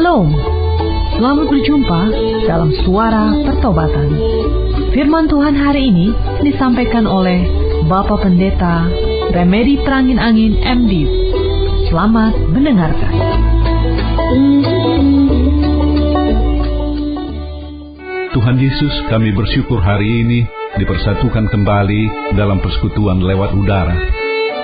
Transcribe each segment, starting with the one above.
Shalom, selamat berjumpa dalam Suara Pertobatan. Firman Tuhan hari ini disampaikan oleh Bapak Pendeta Remedi Perangin-Angin MD. Selamat mendengarkan. Tuhan Yesus, kami bersyukur hari ini dipersatukan kembali dalam persekutuan lewat udara.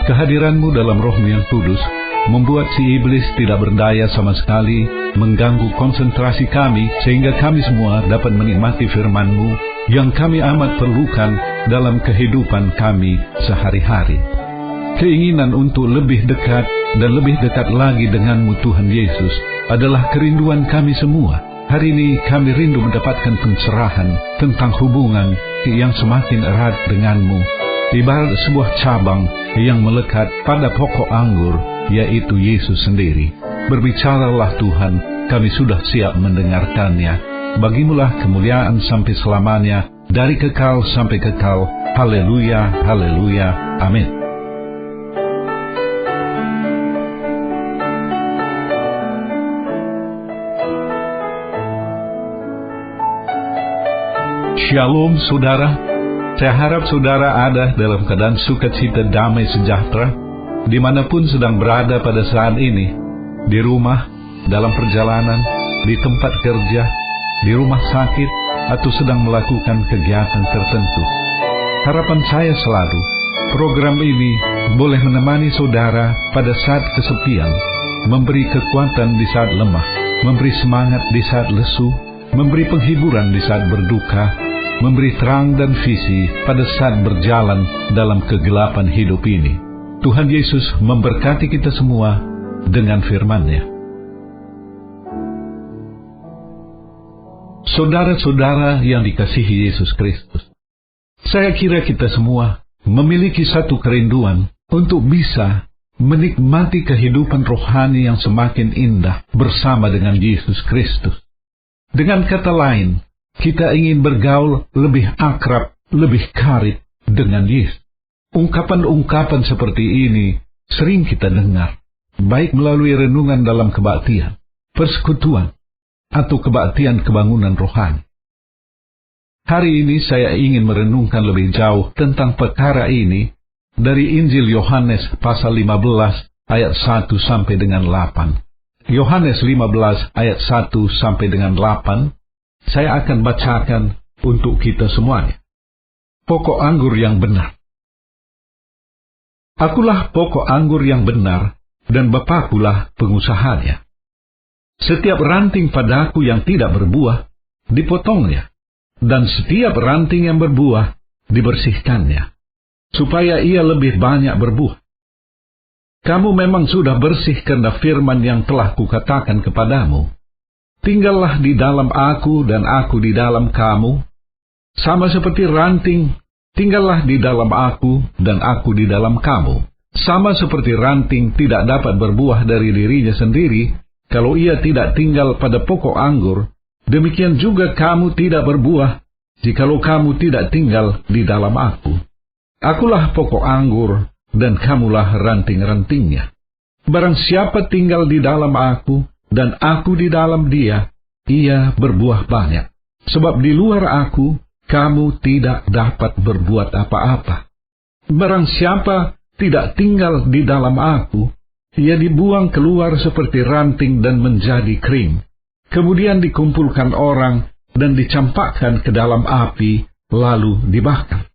Kehadiran-Mu dalam Roh-Mu yang kudus membuat si iblis tidak berdaya sama sekali mengganggu konsentrasi kami, sehingga kami semua dapat menikmati firman-Mu yang kami amat perlukan dalam kehidupan kami sehari-hari. Keinginan untuk lebih dekat dan lebih dekat lagi dengan-Mu Tuhan Yesus adalah kerinduan kami semua. Hari ini kami rindu mendapatkan pencerahan tentang hubungan yang semakin erat dengan-Mu, ibarat sebuah cabang yang melekat pada pokok anggur, yaitu Yesus sendiri. Berbicaralah Tuhan, kami sudah siap mendengarkannya. Bagimulah kemuliaan sampai selamanya, dari kekal sampai kekal. Haleluya, haleluya, amin. Shalom saudara, saya harap saudara ada dalam keadaan sukacita, damai, sejahtera, dimanapun sedang berada pada saat ini, di rumah, dalam perjalanan, di tempat kerja, di rumah sakit, atau sedang melakukan kegiatan tertentu. Harapan saya selalu, program ini boleh menemani saudara pada saat kesepian, memberi kekuatan di saat lemah, memberi semangat di saat lesu, memberi penghiburan di saat berduka, memberi terang dan visi pada saat berjalan dalam kegelapan hidup ini. Tuhan Yesus memberkati kita semua dengan firman-Nya. Saudara-saudara yang dikasihi Yesus Kristus, saya kira kita semua memiliki satu kerinduan untuk bisa menikmati kehidupan rohani yang semakin indah bersama dengan Yesus Kristus. Dengan kata lain, kita ingin bergaul lebih akrab, lebih karib dengan Yesus. Ungkapan-ungkapan seperti ini sering kita dengar, baik melalui renungan dalam kebaktian, persekutuan, atau kebaktian kebangunan rohani. Hari ini saya ingin merenungkan lebih jauh tentang perkara ini dari Injil Yohanes pasal 15 ayat 1 sampai dengan 8. Yohanes 15 ayat 1 sampai dengan 8, saya akan bacakan untuk kita semuanya. Pokok anggur yang benar. Akulah pokok anggur yang benar, dan Bapakulah pengusahanya. Setiap ranting padaku yang tidak berbuah, dipotongnya, dan setiap ranting yang berbuah, dibersihkannya, supaya ia lebih banyak berbuah. Kamu memang sudah bersih karena firman yang telah kukatakan kepadamu. Tinggallah di dalam aku dan aku di dalam kamu, sama seperti ranting, tinggallah di dalam aku dan aku di dalam kamu. Sama seperti ranting tidak dapat berbuah dari dirinya sendiri, kalau ia tidak tinggal pada pokok anggur, demikian juga kamu tidak berbuah, jikalau kamu tidak tinggal di dalam aku. Akulah pokok anggur, dan kamulah ranting-rantingnya. Barang siapa tinggal di dalam aku, dan aku di dalam dia, ia berbuah banyak. Sebab di luar aku, kamu tidak dapat berbuat apa-apa. Barang siapa tidak tinggal di dalam aku, ia dibuang keluar seperti ranting dan menjadi kering. Kemudian dikumpulkan orang dan dicampakkan ke dalam api, lalu dibakar.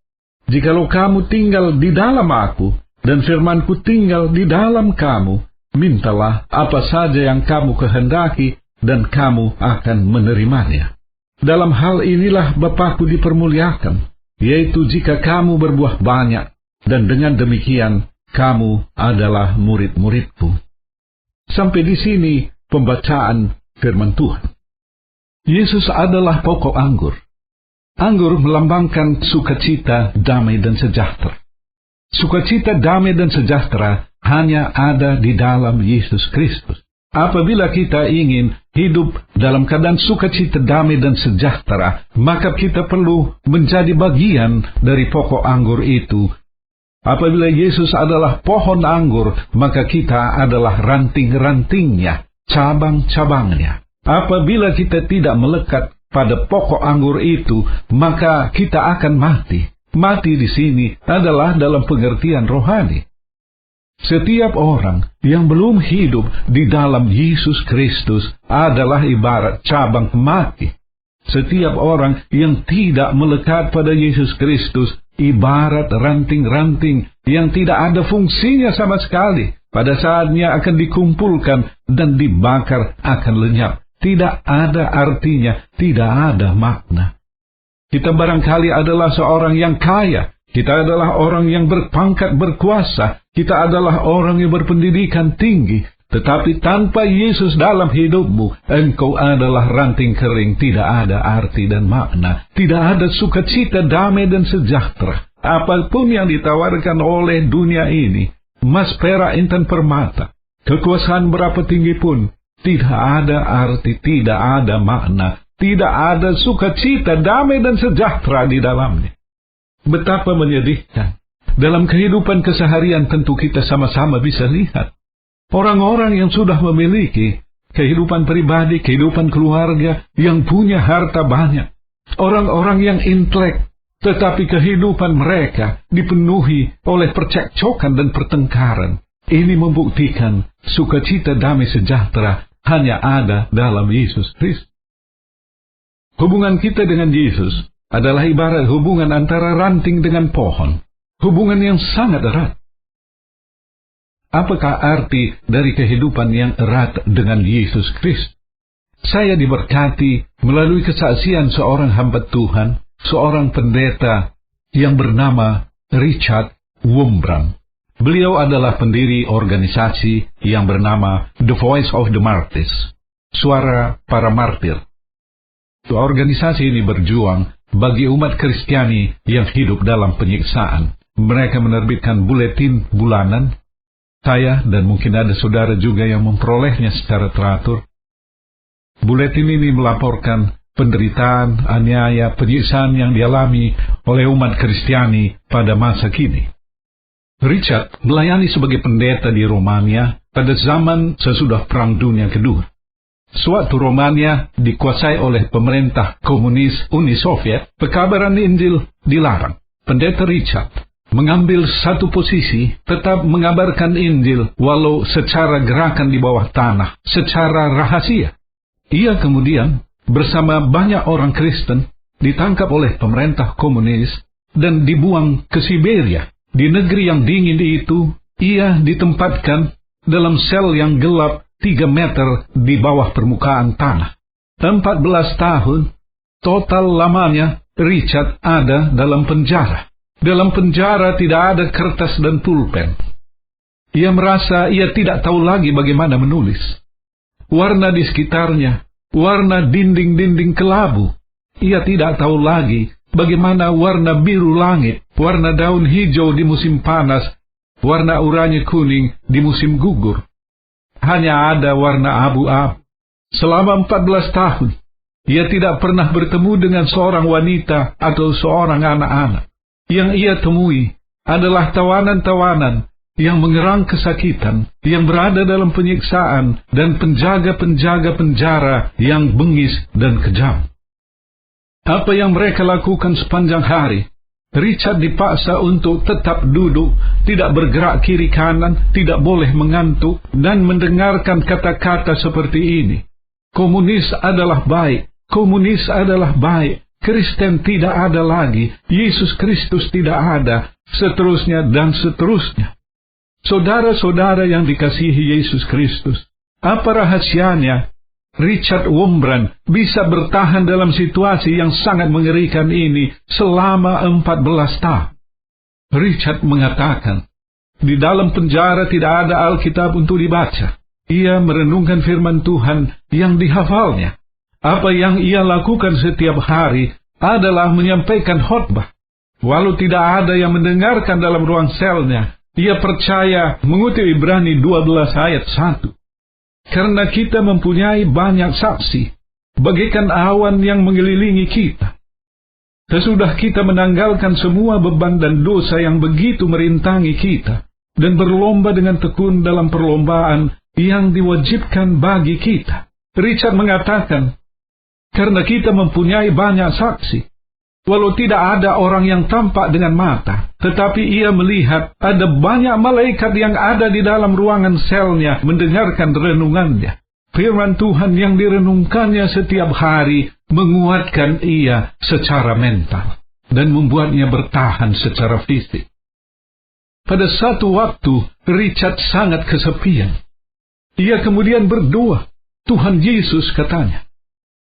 Jikalau kamu tinggal di dalam aku, dan firmanku tinggal di dalam kamu, mintalah apa saja yang kamu kehendaki, dan kamu akan menerimanya. Dalam hal inilah Bapakku dipermuliakan, yaitu jika kamu berbuah banyak, dan dengan demikian kamu adalah murid-muridku. Sampai di sini pembacaan firman Tuhan. Yesus adalah pokok anggur. Anggur melambangkan sukacita, damai, dan sejahtera. Sukacita, damai, dan sejahtera hanya ada di dalam Yesus Kristus. Apabila kita ingin hidup dalam keadaan sukacita, damai, dan sejahtera, maka kita perlu menjadi bagian dari pokok anggur itu. Apabila Yesus adalah pohon anggur, maka kita adalah ranting-rantingnya, cabang-cabangnya. Apabila kita tidak melekat pada pokok anggur itu, maka kita akan mati. Mati di sini adalah dalam pengertian rohani. Setiap orang yang belum hidup di dalam Yesus Kristus adalah ibarat cabang mati. Setiap orang yang tidak melekat pada Yesus Kristus ibarat ranting-ranting yang tidak ada fungsinya sama sekali. Pada saatnya akan dikumpulkan dan dibakar akan lenyap. Tidak ada artinya, tidak ada makna. Kita barangkali adalah seorang yang kaya. Kita adalah orang yang berpangkat berkuasa. Kita adalah orang yang berpendidikan tinggi. Tetapi tanpa Yesus dalam hidupmu, engkau adalah ranting kering, tidak ada arti dan makna. Tidak ada sukacita, damai dan sejahtera. Apapun yang ditawarkan oleh dunia ini, emas, perak, intan, permata, kekuasaan berapa tinggi pun, tidak ada arti, tidak ada makna, tidak ada sukacita, damai dan sejahtera di dalamnya. Betapa menyedihkan. Dalam kehidupan keseharian tentu kita sama-sama bisa lihat. Orang-orang yang sudah memiliki kehidupan pribadi, kehidupan keluarga, yang punya harta banyak. Orang-orang yang intelek, tetapi kehidupan mereka dipenuhi oleh percekcokan dan pertengkaran. Ini membuktikan sukacita, damai, sejahtera hanya ada dalam Yesus Kristus. Hubungan kita dengan Yesus adalah ibarat hubungan antara ranting dengan pohon. Hubungan yang sangat erat. Apakah arti dari kehidupan yang erat dengan Yesus Kristus? Saya diberkati melalui kesaksian seorang hamba Tuhan, seorang pendeta yang bernama Richard Wurmbrand. Beliau adalah pendiri organisasi yang bernama The Voice of the Martyrs, Suara Para Martir. Organisasi ini berjuang bagi umat Kristiani yang hidup dalam penyiksaan. Mereka menerbitkan buletin bulanan. Saya dan mungkin ada saudara juga yang memperolehnya secara teratur. Buletin ini melaporkan penderitaan, aniaya, penyiksaan yang dialami oleh umat Kristiani pada masa kini. Richard melayani sebagai pendeta di Romania pada zaman sesudah Perang Dunia Kedua. Sewaktu Romania dikuasai oleh pemerintah komunis Uni Soviet, pekabaran Injil dilarang. Pendeta Richard mengambil satu posisi, tetap mengabarkan Injil walau secara gerakan di bawah tanah, secara rahasia. Ia kemudian bersama banyak orang Kristen ditangkap oleh pemerintah komunis dan dibuang ke Siberia. Di negeri yang dingin itu, ia ditempatkan dalam sel yang gelap 3 meter di bawah permukaan tanah. 14 tahun, total lamanya Richard ada dalam penjara. Dalam penjara tidak ada kertas dan pulpen. Ia merasa ia tidak tahu lagi bagaimana menulis. Warna di sekitarnya, warna dinding-dinding kelabu. Ia tidak tahu lagi bagaimana warna biru langit, warna daun hijau di musim panas, warna oranye kuning di musim gugur. Hanya ada warna abu-abu. Selama 14 tahun, ia tidak pernah bertemu dengan seorang wanita atau seorang anak-anak. Yang ia temui adalah tawanan-tawanan yang mengerang kesakitan, yang berada dalam penyiksaan, dan penjaga-penjaga penjara yang bengis dan kejam. Apa yang mereka lakukan sepanjang hari? Richard dipaksa untuk tetap duduk, tidak bergerak kiri kanan, tidak boleh mengantuk, dan mendengarkan kata-kata seperti ini. Komunis adalah baik, komunis adalah baik. Kristen tidak ada lagi, Yesus Kristus tidak ada, seterusnya dan seterusnya. Saudara-saudara yang dikasihi Yesus Kristus, apa rahasianya Richard Wurmbrand bisa bertahan dalam situasi yang sangat mengerikan ini selama 14 tahun? Richard mengatakan, di dalam penjara tidak ada Alkitab untuk dibaca. Ia merenungkan firman Tuhan yang dihafalnya. Apa yang ia lakukan setiap hari adalah menyampaikan khotbah. Walau tidak ada yang mendengarkan dalam ruang selnya, ia percaya mengutip Ibrani 12 ayat 1. Karena kita mempunyai banyak saksi, bagaikan awan yang mengelilingi kita. Sesudah kita menanggalkan semua beban dan dosa yang begitu merintangi kita, dan berlomba dengan tekun dalam perlombaan yang diwajibkan bagi kita. Richard mengatakan, karena kita mempunyai banyak saksi, walau tidak ada orang yang tampak dengan mata, tetapi ia melihat ada banyak malaikat yang ada di dalam ruangan selnya mendengarkan renungannya. Firman Tuhan yang direnungkannya setiap hari menguatkan ia secara mental dan membuatnya bertahan secara fisik. Pada satu waktu, Richard sangat kesepian. Ia kemudian berdoa. Tuhan Yesus, katanya,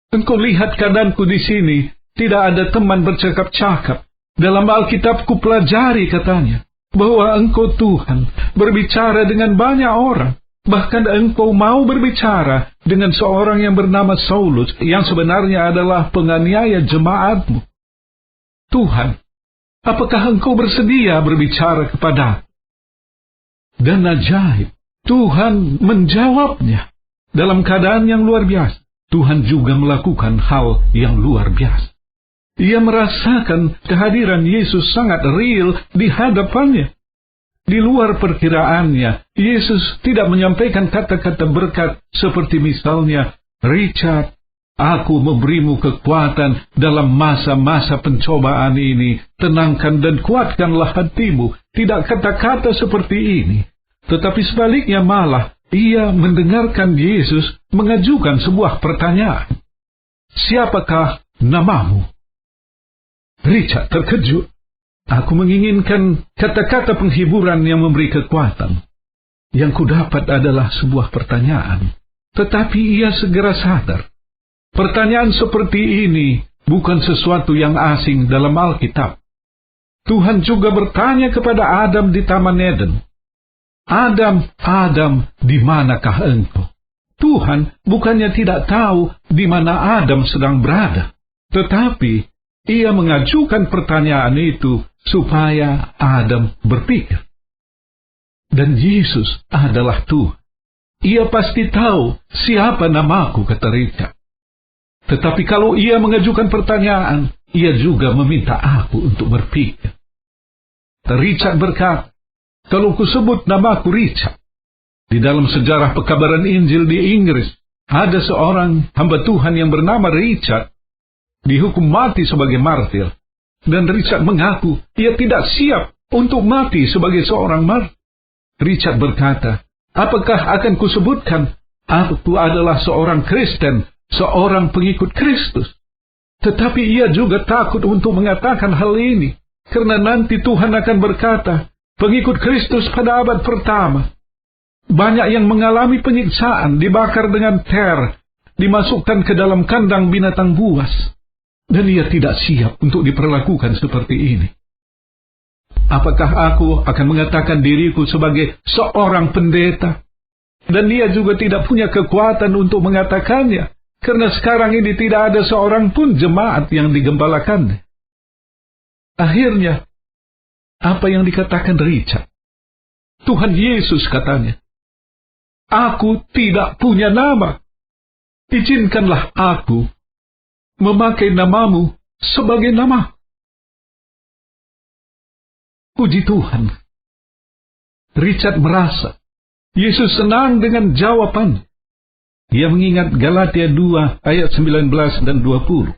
engkau lihat keadaanku di sini, tidak ada teman bercakap-cakap. Dalam Alkitab ku pelajari, katanya, bahwa engkau Tuhan berbicara dengan banyak orang. Bahkan engkau mau berbicara dengan seorang yang bernama Saulus, yang sebenarnya adalah penganiaya jemaatmu. Tuhan, apakah engkau bersedia berbicara kepadaku? Dan ajaib, Tuhan menjawabnya. Dalam keadaan yang luar biasa, Tuhan juga melakukan hal yang luar biasa. Ia merasakan kehadiran Yesus sangat real di hadapannya. Di luar perkiraannya, Yesus tidak menyampaikan kata-kata berkat seperti misalnya, Richard, aku memberimu kekuatan dalam masa-masa pencobaan ini. Tenangkan dan kuatkanlah hatimu. Tidak kata-kata seperti ini. Tetapi sebaliknya malah, ia mendengarkan Yesus mengajukan sebuah pertanyaan. Siapakah namamu? Richard terkejut. Aku menginginkan kata-kata penghiburan yang memberi kekuatan. Yang kudapat adalah sebuah pertanyaan. Tetapi ia segera sadar. Pertanyaan seperti ini bukan sesuatu yang asing dalam Alkitab. Tuhan juga bertanya kepada Adam di Taman Eden. Adam, Adam, di manakah engkau? Tuhan bukannya tidak tahu di mana Adam sedang berada. Tetapi ia mengajukan pertanyaan itu supaya Adam berpikir. Dan Yesus adalah Tuhan. Ia pasti tahu siapa namaku, kata Richard. Tetapi kalau ia mengajukan pertanyaan, ia juga meminta aku untuk berpikir. Richard berkata, kalau kusebut namaku Richard, di dalam sejarah pekabaran Injil di Inggris, ada seorang hamba Tuhan yang bernama Richard, dihukum mati sebagai martir. Dan Richard mengaku, ia tidak siap untuk mati sebagai seorang martir. Richard berkata, apakah akan kusebutkan, aku adalah seorang Kristen, seorang pengikut Kristus. Tetapi ia juga takut untuk mengatakan hal ini, karena nanti Tuhan akan berkata, pengikut Kristus pada abad pertama, banyak yang mengalami penyiksaan, dibakar dengan ter, dimasukkan ke dalam kandang binatang buas. Dan ia tidak siap untuk diperlakukan seperti ini. Apakah aku akan mengatakan diriku sebagai seorang pendeta? Dan dia juga tidak punya kekuatan untuk mengatakannya, karena sekarang ini tidak ada seorang pun jemaat yang digembalakannya. Akhirnya, apa yang dikatakan Richard? Tuhan Yesus, katanya, aku tidak punya nama. Izinkanlah aku memakai namamu sebagai nama. Puji Tuhan. Richard merasa Yesus senang dengan jawaban. Ia mengingat Galatia 2 ayat 19 dan 20.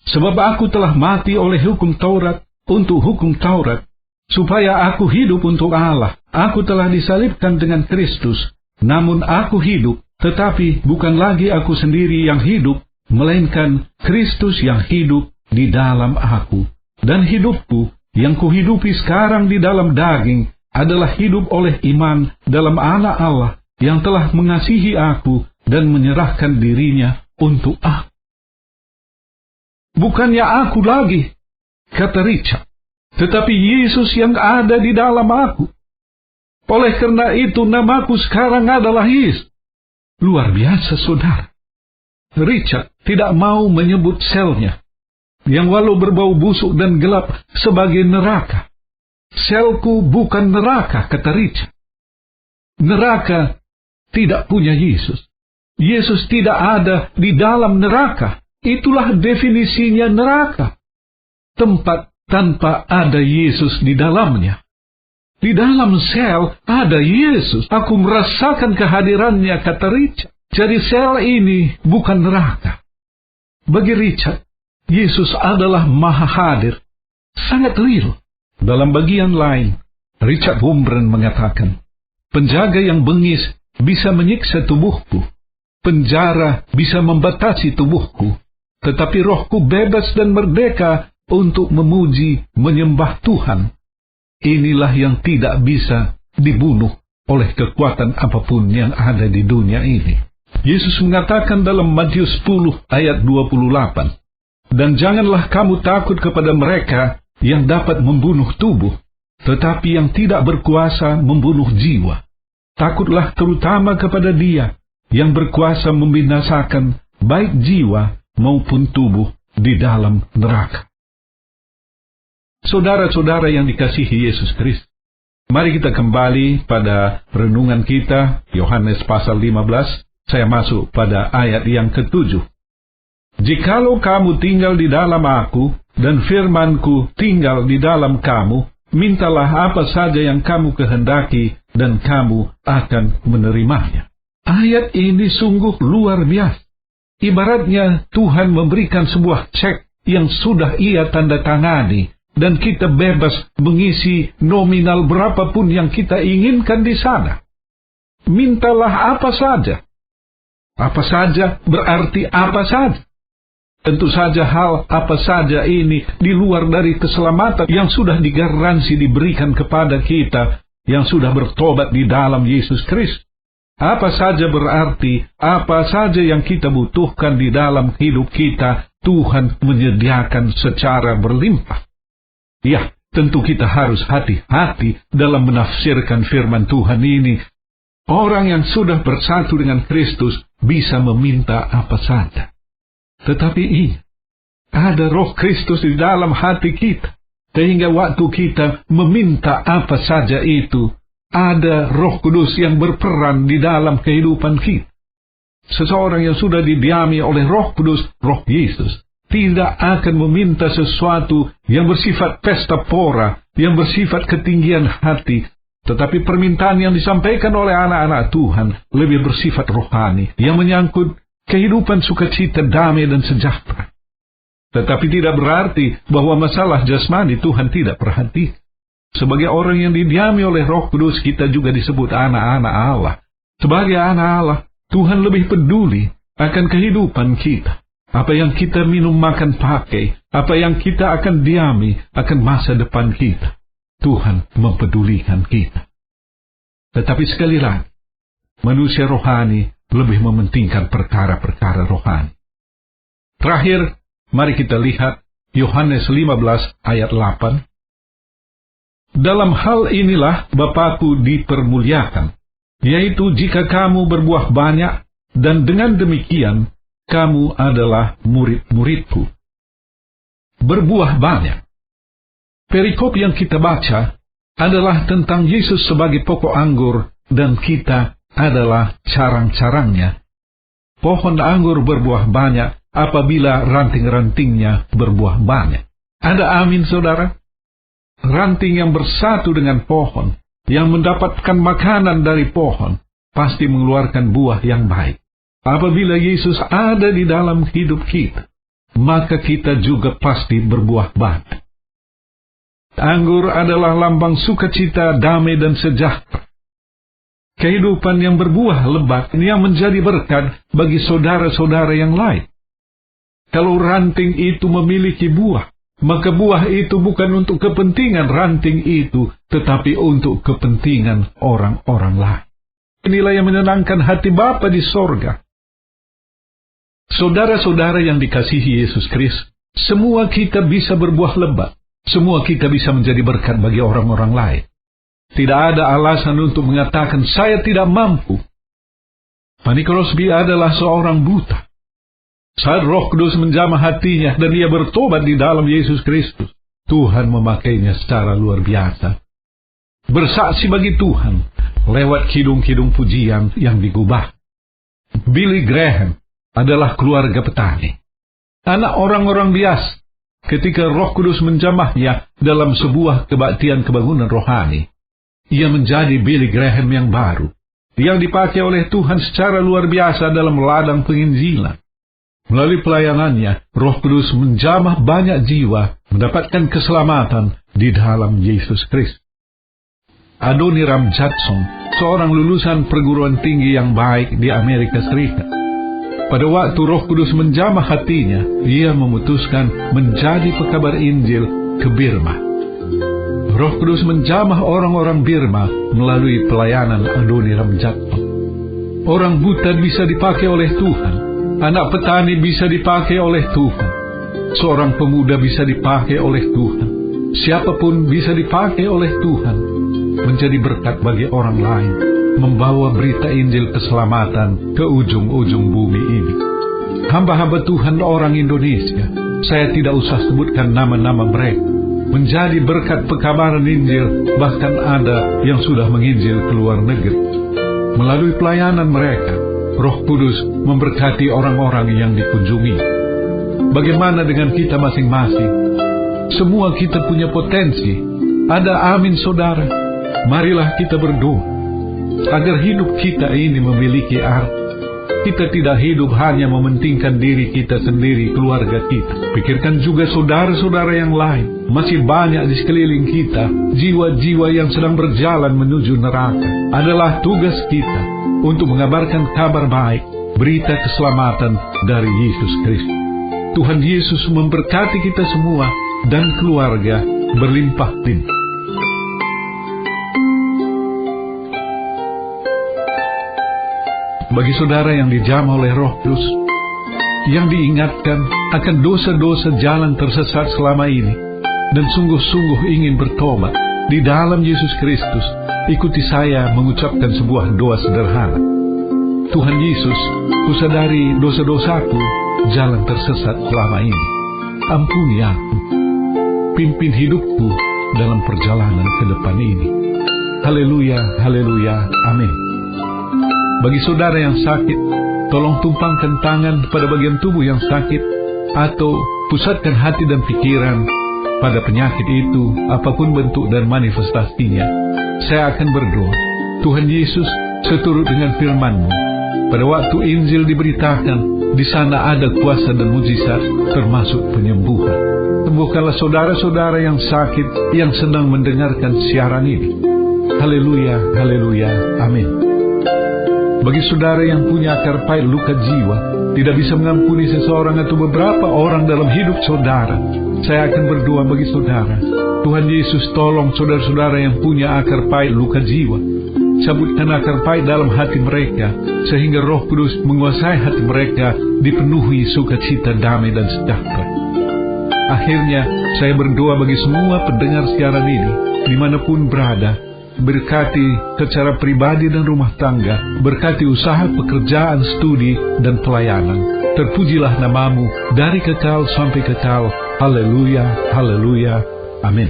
Sebab aku telah mati oleh hukum Taurat untuk hukum Taurat, supaya aku hidup untuk Allah. Aku telah disalibkan dengan Kristus, namun aku hidup, tetapi bukan lagi aku sendiri yang hidup, melainkan Kristus yang hidup di dalam aku. Dan hidupku yang kuhidupi sekarang di dalam daging adalah hidup oleh iman dalam Anak Allah yang telah mengasihi aku dan menyerahkan dirinya untuk aku. Bukannya aku lagi, kata Richard, tetapi Yesus yang ada di dalam aku. Oleh karena itu namaku sekarang adalah Yesus. Luar biasa, saudara. Richard tidak mau menyebut selnya, yang walau berbau busuk dan gelap, sebagai neraka. Selku bukan neraka, kata Richard. Neraka tidak punya Yesus. Yesus tidak ada di dalam neraka. Itulah definisinya neraka. Tempat tanpa ada Yesus di dalamnya. Di dalam sel ada Yesus. Aku merasakan kehadirannya, kata Richard. Jadi sel ini bukan neraka. Bagi Richard, Yesus adalah maha hadir, sangat real. Dalam bagian lain, Richard Wurmbrand mengatakan, penjaga yang bengis bisa menyiksa tubuhku, penjara bisa membatasi tubuhku, tetapi rohku bebas dan merdeka untuk memuji, menyembah Tuhan. Inilah yang tidak bisa dibunuh oleh kekuatan apapun yang ada di dunia ini. Yesus mengatakan dalam Matius 10 ayat 28, dan janganlah kamu takut kepada mereka yang dapat membunuh tubuh, tetapi yang tidak berkuasa membunuh jiwa. Takutlah terutama kepada Dia yang berkuasa membinasakan baik jiwa maupun tubuh di dalam neraka. Saudara-saudara yang dikasihi Yesus Kristus, mari kita kembali pada renungan kita, Yohanes pasal 15, saya masuk pada ayat yang ke-7. Jikalau kamu tinggal di dalam aku, dan firman-Ku tinggal di dalam kamu, mintalah apa saja yang kamu kehendaki, dan kamu akan menerimanya. Ayat ini sungguh luar biasa. Ibaratnya Tuhan memberikan sebuah cek yang sudah Ia tanda tangani, dan kita bebas mengisi nominal berapapun yang kita inginkan di sana. Mintalah apa saja. Apa saja berarti apa saja. Tentu saja hal apa saja ini di luar dari keselamatan yang sudah digaransi diberikan kepada kita yang sudah bertobat di dalam Yesus Kristus. Apa saja berarti apa saja yang kita butuhkan di dalam hidup kita, Tuhan menyediakan secara berlimpah. Ya, tentu kita harus hati-hati dalam menafsirkan firman Tuhan ini. Orang yang sudah bersatu dengan Kristus bisa meminta apa saja. Tetapi ada roh Kristus di dalam hati kita, sehingga waktu kita meminta apa saja itu, ada Roh Kudus yang berperan di dalam kehidupan kita. Seseorang yang sudah didiami oleh Roh Kudus, Roh Yesus, tidak akan meminta sesuatu yang bersifat pesta pora, yang bersifat ketinggian hati, tetapi permintaan yang disampaikan oleh anak-anak Tuhan lebih bersifat rohani, yang menyangkut kehidupan sukacita, damai, dan sejahtera. Tetapi tidak berarti bahwa masalah jasmani Tuhan tidak perhatikan. Sebagai orang yang didiami oleh Roh Kudus, kita juga disebut anak-anak Allah. Sebagai anak Allah, Tuhan lebih peduli akan kehidupan kita. Apa yang kita minum, makan, pakai, apa yang kita akan diami, akan masa depan kita. Tuhan mempedulikan kita. Tetapi sekali lagi, manusia rohani lebih mementingkan perkara-perkara rohani. Terakhir, mari kita lihat Yohanes 15 ayat 8. Dalam hal inilah Bapa-Ku dipermuliakan, yaitu jika kamu berbuah banyak, dan dengan demikian kamu adalah murid-murid-Ku. Berbuah banyak. Perikop yang kita baca adalah tentang Yesus sebagai pokok anggur, dan kita adalah carang-carangnya. Pohon anggur berbuah banyak apabila ranting-rantingnya berbuah banyak. Ada amin, saudara? Ranting yang bersatu dengan pohon, yang mendapatkan makanan dari pohon, pasti mengeluarkan buah yang baik. Apabila Yesus ada di dalam hidup kita, maka kita juga pasti berbuah banyak. Anggur adalah lambang sukacita, damai, dan sejahtera. Kehidupan yang berbuah lebat yang menjadi berkat bagi saudara-saudara yang lain. Kalau ranting itu memiliki buah, maka buah itu bukan untuk kepentingan ranting itu, tetapi untuk kepentingan orang-orang lain. Inilah yang menyenangkan hati Bapa di sorga. Saudara-saudara yang dikasihi Yesus Kristus, semua kita bisa berbuah lebat. Semua kita bisa menjadi berkat bagi orang-orang lain. Tidak ada alasan untuk mengatakan, saya tidak mampu. Fanny Crosby adalah seorang buta. Saat Roh Kudus menjamah hatinya dan ia bertobat di dalam Yesus Kristus, Tuhan memakainya secara luar biasa. Bersaksi bagi Tuhan lewat kidung-kidung pujian yang digubah. Billy Graham adalah keluarga petani. Anak orang-orang biasa. Ketika Roh Kudus menjamahnya dalam sebuah kebaktian kebangunan rohani, ia menjadi Billy Graham yang baru. yang dipakai oleh Tuhan secara luar biasa dalam ladang penginjilan. Melalui pelayanannya, Roh Kudus menjamah banyak jiwa mendapatkan keselamatan di dalam Yesus Kristus. Adoniram Judson, seorang lulusan perguruan tinggi yang baik di Amerika Serikat. Pada waktu Roh Kudus menjamah hatinya, ia memutuskan menjadi pekabar Injil ke Burma. Roh Kudus menjamah orang-orang Burma melalui pelayanan Adoniram Judson. Orang buta bisa dipakai oleh Tuhan, anak petani bisa dipakai oleh Tuhan, seorang pemuda bisa dipakai oleh Tuhan, siapapun bisa dipakai oleh Tuhan, menjadi berkat bagi orang lain, membawa berita Injil keselamatan ke ujung-ujung bumi ini. Hamba-hamba Tuhan orang Indonesia, saya tidak usah sebutkan nama-nama mereka, menjadi berkat pekabaran Injil, bahkan ada yang sudah menginjil ke luar negeri. Melalui pelayanan mereka, Roh Kudus memberkati orang-orang yang dikunjungi. Bagaimana dengan kita masing-masing? Semua kita punya potensi. Ada amin, saudara. Marilah kita berdoa agar hidup kita ini memiliki arti. Kita tidak hidup hanya mementingkan diri kita sendiri, keluarga kita. Pikirkan juga saudara-saudara yang lain. Masih banyak di sekeliling kita jiwa-jiwa yang sedang berjalan menuju neraka. Adalah tugas kita untuk mengabarkan kabar baik, berita keselamatan dari Yesus Kristus. Tuhan Yesus memberkati kita semua dan keluarga berlimpah-limpah. Bagi saudara yang dijamah oleh Roh Kudus, yang diingatkan akan dosa-dosa jalan tersesat selama ini, dan sungguh-sungguh ingin bertobat di dalam Yesus Kristus, ikuti saya mengucapkan sebuah doa sederhana. Tuhan Yesus, kusadari dosa-dosaku, jalan tersesat selama ini. Ampuni aku, pimpin hidupku dalam perjalanan ke depan ini. Haleluya, haleluya, amin. Bagi saudara yang sakit, tolong tumpangkan tangan pada bagian tubuh yang sakit, atau pusatkan hati dan pikiran pada penyakit itu, apapun bentuk dan manifestasinya. Saya akan berdoa. Tuhan Yesus, seturut dengan firman-Mu, pada waktu Injil diberitakan, di sana ada kuasa dan mujizat, termasuk penyembuhan. Sembuhkanlah saudara-saudara yang sakit, yang sedang mendengarkan siaran ini. Haleluya, haleluya, amin. Bagi saudara yang punya akar pahit luka jiwa, tidak bisa mengampuni seseorang atau beberapa orang dalam hidup saudara, saya akan berdoa bagi saudara. Tuhan Yesus, tolong saudara-saudara yang punya akar pahit luka jiwa. Cabutkan akar pahit dalam hati mereka, sehingga Roh Kudus menguasai hati mereka, dipenuhi sukacita, damai, dan sejahtera. Akhirnya, saya berdoa bagi semua pendengar siaran ini, dimanapun berada. Berkati secara pribadi dan rumah tangga, berkati usaha, pekerjaan, studi, dan pelayanan. Terpujilah nama-Mu dari kekal sampai kekal. Haleluya, haleluya, amin.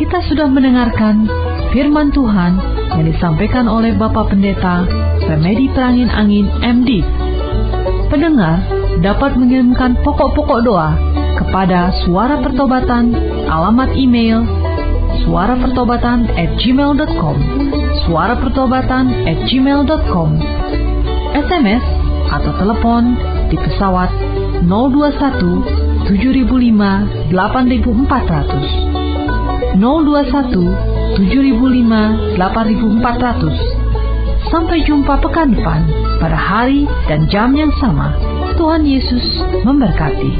Kita sudah mendengarkan firman Tuhan yang disampaikan oleh Bapak Pendeta Remedi Prangin Angin MD. Pendengar dapat mengirimkan pokok-pokok doa kepada Suara Pertobatan, alamat email suarapertobatan@gmail.com, suarapertobatan@gmail.com, SMS atau telepon di pesawat 021 7005 8400, 021 7005 8400. Sampai jumpa pekan depan pada hari dan jam yang sama. Tuhan Yesus memberkati.